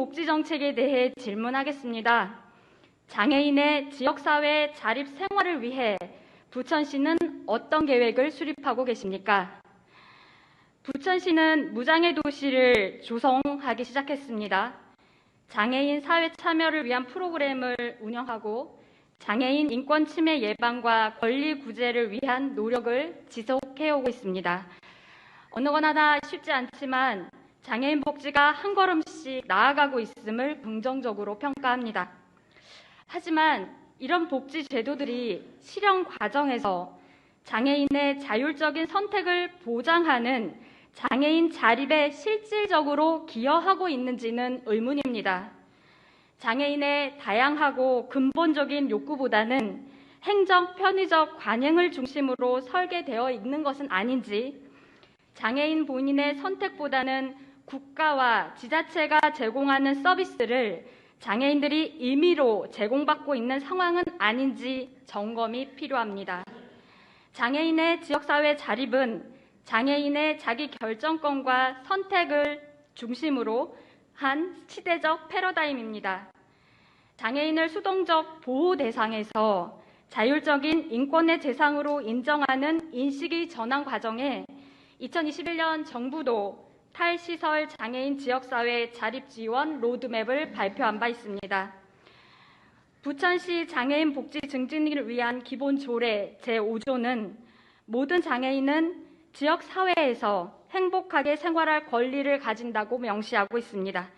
복지정책에 대해 질문하겠습니다. 장애인의 지역사회 자립 생활을 위해 부천시는 어떤 계획을 수립하고 계십니까? 부천시는 무장애 도시를 조성하기 시작했습니다. 장애인 사회 참여를 위한 프로그램을 운영하고 장애인 인권 침해 예방과 권리 구제를 위한 노력을 지속해오고 있습니다. 어느 거나 쉽지 않지만 장애인 복지가 한 걸음씩 나아가고 있음을 긍정적으로 평가합니다. 하지만 이런 복지 제도들이 실현 과정에서 장애인의 자율적인 선택을 보장하는 장애인 자립에 실질적으로 기여하고 있는지는 의문입니다. 장애인의 다양하고 근본적인 욕구보다는 행정 편의적 관행을 중심으로 설계되어 있는 것은 아닌지, 장애인 본인의 선택보다는 국가와 지자체가 제공하는 서비스를 장애인들이 임의로 제공받고 있는 상황은 아닌지 점검이 필요합니다. 장애인의 지역사회 자립은 장애인의 자기 결정권과 선택을 중심으로 한 시대적 패러다임입니다. 장애인을 수동적 보호 대상에서 자율적인 인권의 대상으로 인정하는 인식의 전환 과정에 2021년 정부도 탈시설 장애인 지역사회 자립지원 로드맵을 발표한 바 있습니다. 부천시 장애인 복지 증진을 위한 기본 조례 제5조는 모든 장애인은 지역사회에서 행복하게 생활할 권리를 가진다고 명시하고 있습니다.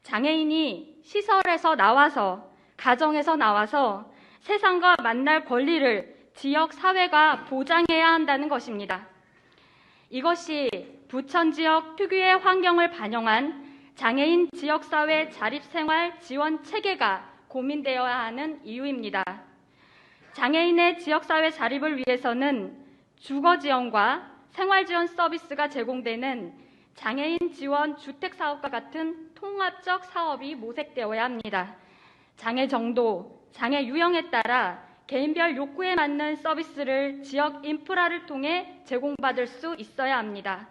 장애인이 시설에서 나와서, 가정에서 나와서 세상과 만날 권리를 지역사회가 보장해야 한다는 것입니다. 이것이 부천 지역 특유의 환경을 반영한 장애인 지역사회 자립생활 지원 체계가 고민되어야 하는 이유입니다. 장애인의 지역사회 자립을 위해서는 주거지원과 생활지원 서비스가 제공되는 장애인 지원 주택사업과 같은 통합적 사업이 모색되어야 합니다. 장애 정도, 장애 유형에 따라 개인별 욕구에 맞는 서비스를 지역 인프라를 통해 제공받을 수 있어야 합니다.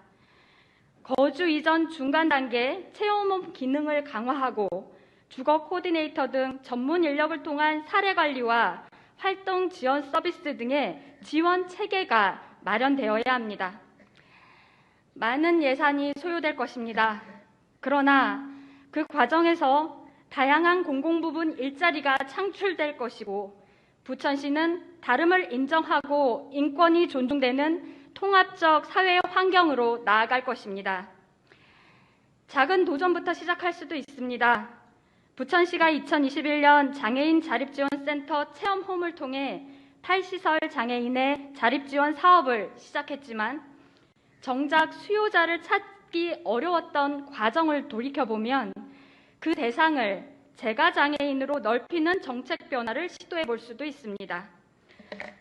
거주 이전 중간 단계 체험홈 기능을 강화하고 주거 코디네이터 등 전문 인력을 통한 사례 관리와 활동 지원 서비스 등의 지원 체계가 마련되어야 합니다. 많은 예산이 소요될 것입니다. 그러나 그 과정에서 다양한 공공부문 일자리가 창출될 것이고 부천시는 다름을 인정하고 인권이 존중되는 통합적 사회 환경으로 나아갈 것입니다. 작은 도전부터 시작할 수도 있습니다. 부천시가 2021년 장애인 자립지원센터 체험홈을 통해 탈시설 장애인의 자립지원 사업을 시작했지만 정작 수요자를 찾기 어려웠던 과정을 돌이켜보면 그 대상을 재가장애인으로 넓히는 정책 변화를 시도해 볼 수도 있습니다.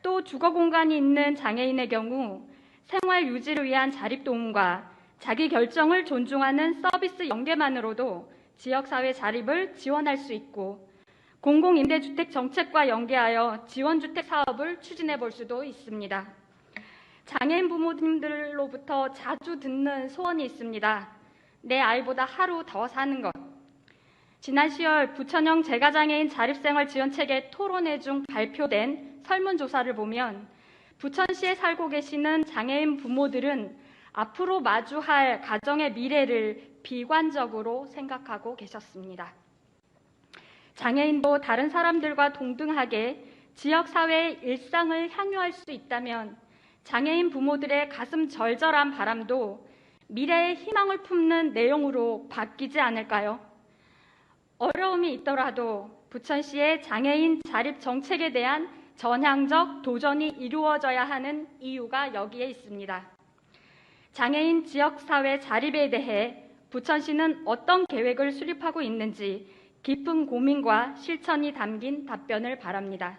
또 주거 공간이 있는 장애인의 경우 생활 유지를 위한 자립도움과 자기 결정을 존중하는 서비스 연계만으로도 지역사회 자립을 지원할 수 있고 공공임대주택 정책과 연계하여 지원주택 사업을 추진해 볼 수도 있습니다. 장애인 부모님들로부터 자주 듣는 소원이 있습니다. 내 아이보다 하루 더 사는 것. 지난 10월 부천형 재가장애인 자립생활 지원체계 토론회 중 발표된 설문조사를 보면 부천시에 살고 계시는 장애인 부모들은 앞으로 마주할 가정의 미래를 비관적으로 생각하고 계셨습니다. 장애인도 다른 사람들과 동등하게 지역사회의 일상을 향유할 수 있다면 장애인 부모들의 가슴 절절한 바람도 미래의 희망을 품는 내용으로 바뀌지 않을까요? 어려움이 있더라도 부천시의 장애인 자립 정책에 대한 전향적 도전이 이루어져야 하는 이유가 여기에 있습니다. 장애인 지역사회 자립에 대해 부천시는 어떤 계획을 수립하고 있는지 깊은 고민과 실천이 담긴 답변을 바랍니다.